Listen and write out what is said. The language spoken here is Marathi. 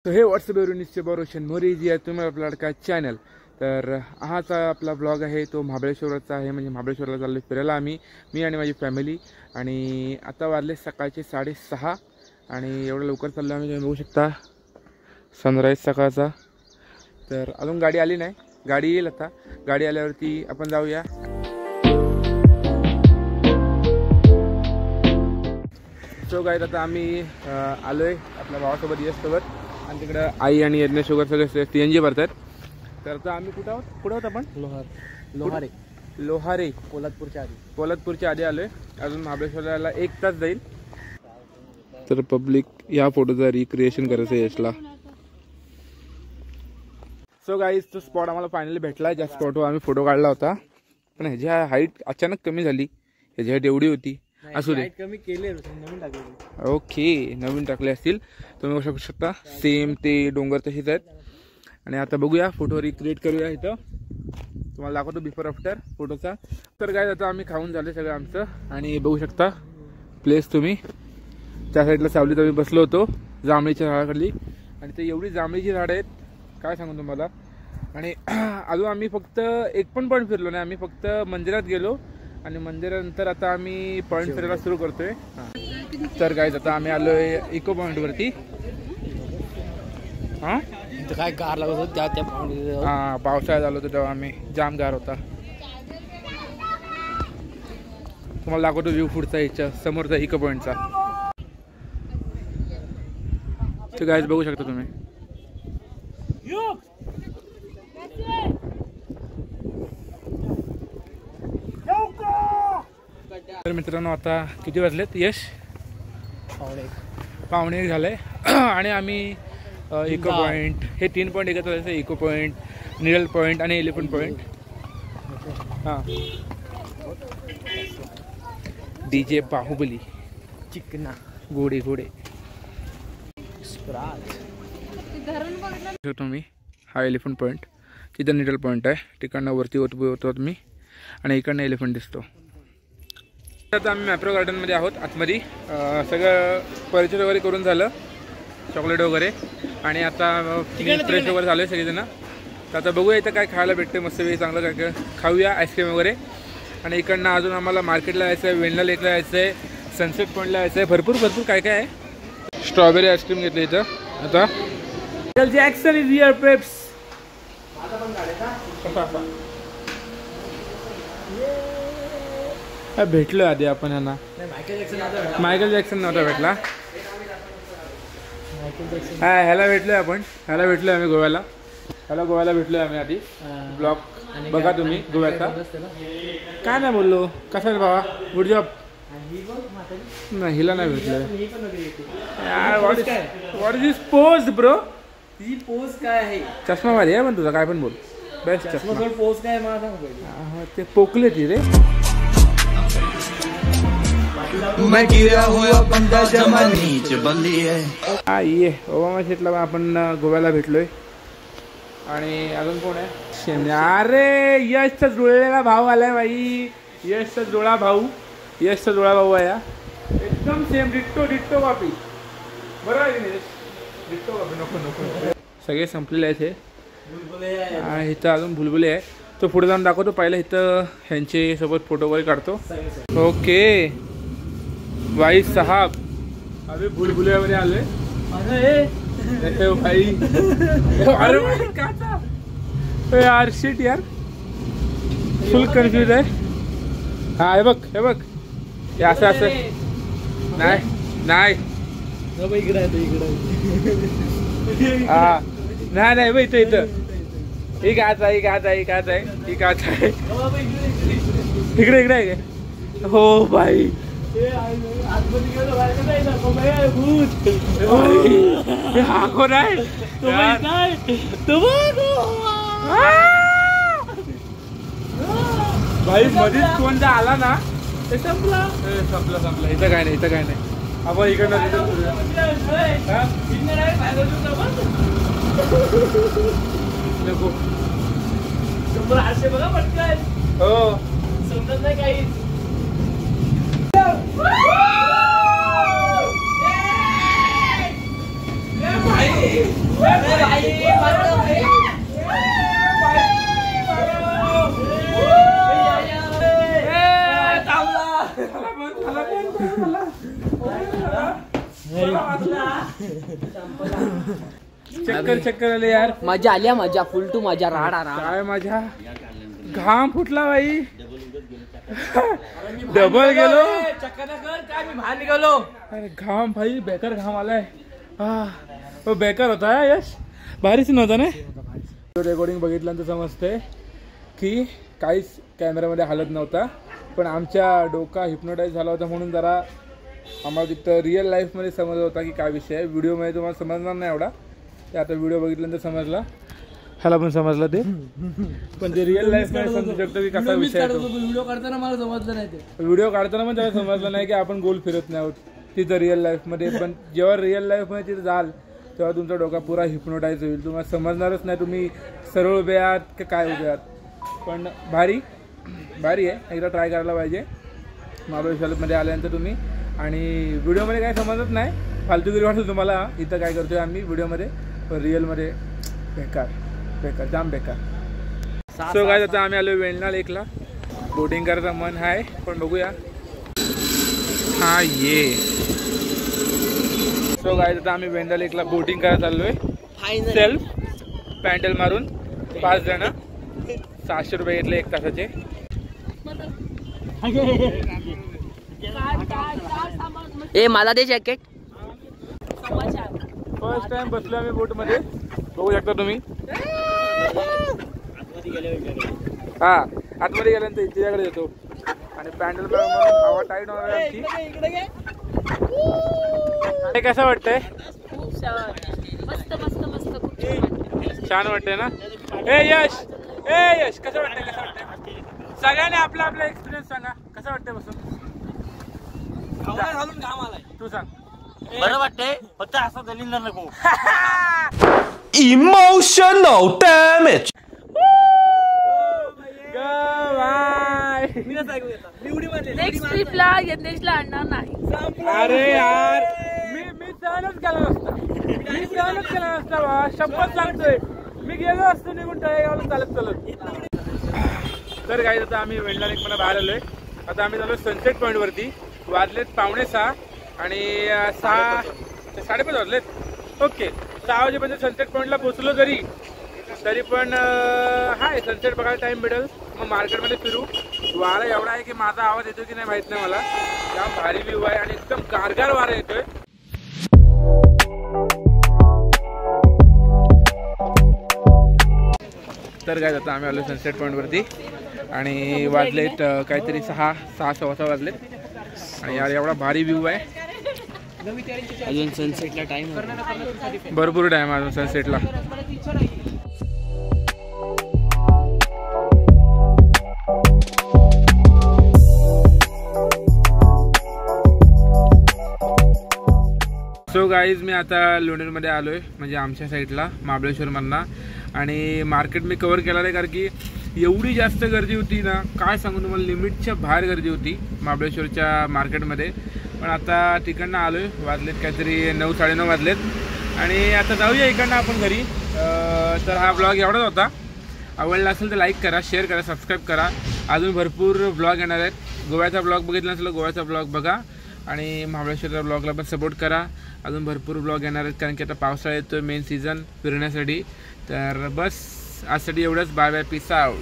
तो हे व्हॉट्सअप एवढे बरोशन मोरी जी आहे तुम्ही आपला लाडका चॅनल. तर हाचा आपला ब्लॉग आहे तो महाबळेश्वरचा आहे. म्हणजे महाबळेश्वरला चाललो फिरायला मी आणि माझी फॅमिली. आणि आता वाजले सकाळचे 6:30 आणि एवढं लवकर चाललो आम्ही. तुम्ही बघू शकता सनराईज सकाळचा. तर अजून गाडी आली नाही, गाडी येईल आता. गाडी आल्यावरती आपण जाऊया. सो गाईज आता आम्ही आलो आहे आपल्या भावासोबत यशसोबत. आणि तिकडं आई आणि यज्ञ शुगर सगळे CNG भरतात. तर आता आम्ही कुठं आहोत आपण? लोहारे पोलादपूरच्या आधी आलोय. अजून महाबळेश्वरला 1 तास जाईल. तर पब्लिक या फोटोचा रिक्रिएशन करायचं आहे यशला. सो गाईज तो स्पॉट आम्हाला फायनली भेटला. ज्या स्पॉटवर आम्ही फोटो काढला होता. पण ह्याची हाईट अचानक कमी झाली. ह्याची हाईट एवढी होती. असू दे, कमी केले, नवीन टाकले. ओके, नवीन टाकले असतील. तुम्ही बघू शकता सेम ते डोंगर तसेच आहेत. आणि आता बघूया फोटो रिक्रिएट करूया. इथं तुम्हाला दाखवतो बिफोर आफ्टर फोटोचा. तर काय आता आम्ही खाऊन झालं सगळं आमचं. आणि बघू शकता प्लेस तुम्ही त्या साईडला सावलीत आम्ही बसलो होतो जांभळीच्या झाडाखाली. आणि ते एवढी जांभळीची झाडं आहेत काय सांगू तुम्हाला. आणि अजून आम्ही फक्त एक पण पॉईंट फिरलो नाही. आम्ही फक्त मंदिरात गेलो आणि मंदिरानंतर आता आम्ही पॉईंट फिरायला सुरू करतोय. तर काय आता आम्ही आलोय इको पॉईंटवरती. हां काय गार लागत होत त्या हां पावसाळ्यात आलो होतो तेव्हा आम्ही. जाम गार होता. तुम्हाला दाखवतो व्ह्यू पुढचा याच्या समोरचा इको पॉईंटचा. तर गाईज बघू शकता तुम्ही. तर मित्रांनो आता किती वाजलेत यश? 1:15 झालंय. आणि आम्ही इको पॉईंट हे 3 पॉईंट एकत्र जायचं. इको पॉईंट, निडल पॉईंट आणि एलिफंट पॉईंट. हां DJ बाहुबली चिकना घोडे तुम्ही. हा एलिफंट पॉईंट, तिथं निडल पॉईंट आहे. तिकडनं वरती होतो मी आणि इकडनं एलिफंट दिसतो. आता आम्ही मॅप्रो गार्डनमध्ये आहोत आतमध्ये. सगळं परिचय वगैरे करून झालं, चॉकलेट वगैरे. आणि आता फ्रेश वगैरे झालं आहे सगळेजण. तर आता बघूया इथं काय खायला भेटते. मस्त वेळी चांगलं काय काय खाऊया, आईस्क्रीम वगैरे. आणि इकडनं अजून आम्हाला मार्केटला जायचं आहे, वेंडला लेकला जायचं आहे, सनसेट पॉईंटला जायचं आहे. भरपूर काय काय आहे. स्ट्रॉबेरी आईस्क्रीम घेतलं इथं आता. Jackson is here Pep's. भेटलो आधी आपण यांना. मायकल जॅक्सन नव्हता भेटला. हा ह्याला भेटलोय आपण. ह्याला भेटलोय आम्ही गोव्याला. गोव्याला भेटलोय आम्ही आधी. ब्लॉग बघा तुम्ही गोव्याचा. काय नाही बोललो. कसा रे बाबा, गुड जॉब. नाही हिला नाही भेटलोय. What is this pose bro? He pose काय आहे? चष्मा भारी आहे पण तुझा. काय पण बोल. बेस्ट चष्मा. पोज काय मला सांग पहिले. ते पोकले ती रे. मैं गिरा हुआ बंदा जमा नीचे बंदी है. हा ये ओबामा शेटला आपण गोव्याला भेटलोय. आणि अजून कोण आहे? अरे यशचा जुळलेला भाऊ आलाय बाई. यशचा जुळा भाऊ आहे. एकदम सेम डिट्टो कॉपी. बरोबर आहे की नाही? Ditto copy. नको सगळे संपलेले आहेत हे. इथं अजून बुलबुले आहे. तो पुढे जाऊन दाखवतो. पहिला इथं ह्यांचे सोबत फोटो वगैरे काढतो. ओके भाई साहब अभी बुलबुल्यामध्ये आलोय. भाई अरे यार शिट यार फुल कन्फ्युज आहे. हा हे बघ हे असं नाही हा नाही बाई इथं ही काच आहे इकडे आहे. हो भाई हा कोण आहे? भाई मध्येच कोणता आला ना ते संपला. इथं काय नाही आपण इकडनं नको. बघा पटकन. हो समजत नाही काही. भाई चक्कर आले यार. मजा आली मजा फुल टू मजा राडा काय माझ्या घाम फुटला बाई. डबल गेलो काय मी बाहेर निघालो. अरे घाम भाई बेकार घाम आलाय. तो बेकार होता यश. भारीच नव्हता ना. रेकॉर्डिंग बघितल्यानंतर समजते की काहीच कॅमेऱ्यामध्ये हालत नव्हता, पण आमच्या डोका हिप्नोटाईज झाला होता म्हणून जरा आम्हाला तिथं रिअल लाईफमध्ये समजलं होता की काय विषय आहे. व्हिडिओमध्ये तुम्हाला समजणार नाही एवढा, ते आता व्हिडिओ बघितल्यानंतर समजला. ह्याला पण समजलं ते, पण ते रिअल लाईफमध्ये समजू शकतो की कसा विषय आहे. व्हिडिओ काढताना मला समजलं नाही ते. व्हिडिओ काढताना पण त्याला समजलं नाही की आपण गोल फिरत नाही आहोत तिथं रिअल लाईफमध्ये. पण जेव्हा रिअल लाईफमध्ये तिथं जाल तेव्हा तुमचा डोका पुरा हिप्नोटाईज होईल. तुम्हाला समजणारच नाही तुम्ही सरळ उभे आहात की काय उभे आहात. पण भारी आहे, एकदा ट्राय करायला पाहिजे महाबळेश्वरमध्ये आल्यानंतर तुम्ही. आणि व्हिडिओमध्ये काय समजत नाही, फालतूगिरी वाटतं तुम्हाला इथं काय करतोय आम्ही व्हिडिओमध्ये, पण रिअलमध्ये बेकार जाम बेकार. सो काय आता आम्ही आलो वेण्णा लेकला. बोटिंग करायचं मन आहे, पण बघूया. हा ये. सो काय आता आम्ही वेण्णा लेकला बोटिंग करायला चाललोय. सेल्फ पॅन्डल मारून 5 जण. 600 रुपये घेतले 1 तासाचे. ए मला दे जॅकेट. फर्स्ट टाइम बसलो आम्ही बोटमध्ये, बघू शकता तुम्ही. हा आतमध्ये गेल्यानंतर तिच्याकडे येतो आणि पॅन्डल हवा टाईट होणार आहे आमची. कसं वाटतंय? छान वाटतंय ना. ए यश कसं वाटतंय? सगळ्यांनी आपला एक्सपिरियन्स सांगा. कसं वाटतंय बसून? घालून घाम आलाय. तू सांग. बरं वाटतंय, फक्त असं दलिंदर नको. Emotional damage. नेक्स्ट ट्रिपला यज्ञेशला आणणार नाही. अरे यार मी सहनच केला नसता बा. शपथ सांगतोय, मी गेलो असतो निघून तळेगावला चालत. तर काय आता आम्ही वेण्णा लेकमध्ये बाहेर आलोय. आता आम्ही झालो सनसेट पॉईंट वरती. वाजलेत 5:45 आणि 6:30 वाजलेत. ओके 6 वाजेपर्यंत सनसेट पॉईंटला पोहोचलो तरी पण हाय सनसेट बघायला टाइम भेटेल. मग मार्केटमध्ये फिरू. वारा एवढा आहे की माझा आवाज येतो की नाही माहित नाही मला. जाम भारी व्ह्यू आहे आणि एकदम गारगार वारा येतोय. तर काय आता आम्ही आलो सनसेट पॉईंट वरती आणि वाजलेत काहीतरी 6:15 वाजलेत. आणि यार एवढा भारी व्ह्यू आहे. अजून सनसेटला टाइम, भरपूर टाइम अजून सनसेटला. सो गाईज मी आता लोणेरमध्ये आलो आहे, म्हणजे आमच्या साईडला महाबळेश्वरमधनं. आणि मार्केट मी कवर केलं आहे कारण की एवढी जास्त गर्दी होती ना, काय सांगू तुम्हाला. लिमिटच्या बाहेर गर्दी होती महाबळेश्वरच्या मार्केटमध्ये. पण आता तिकडनं आलो आहे. वाजलेत काहीतरी 9 साडेनऊ वाजलेत. आणि आता जाऊया इकडनं आपण घरी. तर हा ब्लॉग एवढाच होता. आवडला असेल तर लाईक करा, शेअर करा, सबस्क्राईब करा. अजून भरपूर ब्लॉग येणार आहेत. गोव्याचा ब्लॉग बघितला नसेल गोव्याचा ब्लॉग बघा. आणि महाबळेश्वरच्या ब्लॉगला पण सपोर्ट करा. अजून भरपूर ब्लॉग येणार आहेत कारण की आता पावसाळा येतो, मेन सीझन फिरण्यासाठी. तर बस आजसाठी एवढंच. Bye bye, peace out.